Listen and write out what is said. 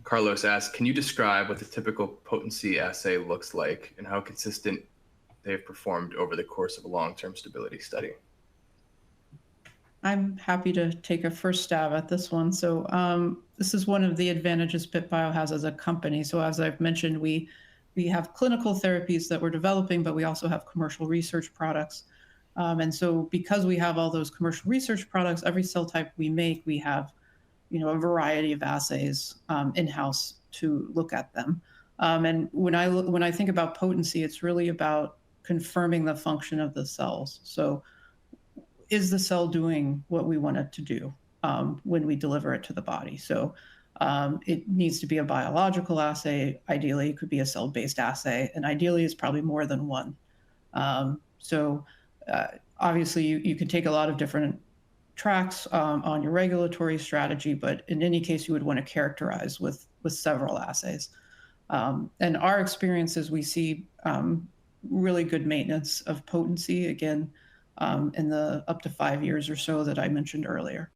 Carlos asks, can you describe what the typical potency assay looks like and how consistent they've performed over the course of a long-term stability study? I'm happy to take a first stab at this one. So this is one of the advantages bit.bio has as a company. So as I've mentioned, we have clinical therapies that we're developing, but we also have commercial research products. And so because we have all those commercial research products, every cell type we make, we have a variety of assays in-house to look at them. And when I think about potency, it's really about confirming the function of the cells. So is the cell doing what we want it to do when we deliver it to the body? So it needs to be a biological assay. Ideally, it could be a cell-based assay, and ideally, it's probably more than one. Obviously, you can take a lot of different tracks on your regulatory strategy, but in any case, you would want to characterize with several assays. And our experience is we see really good maintenance of potency, again, in the up to 5 years or so that I mentioned earlier.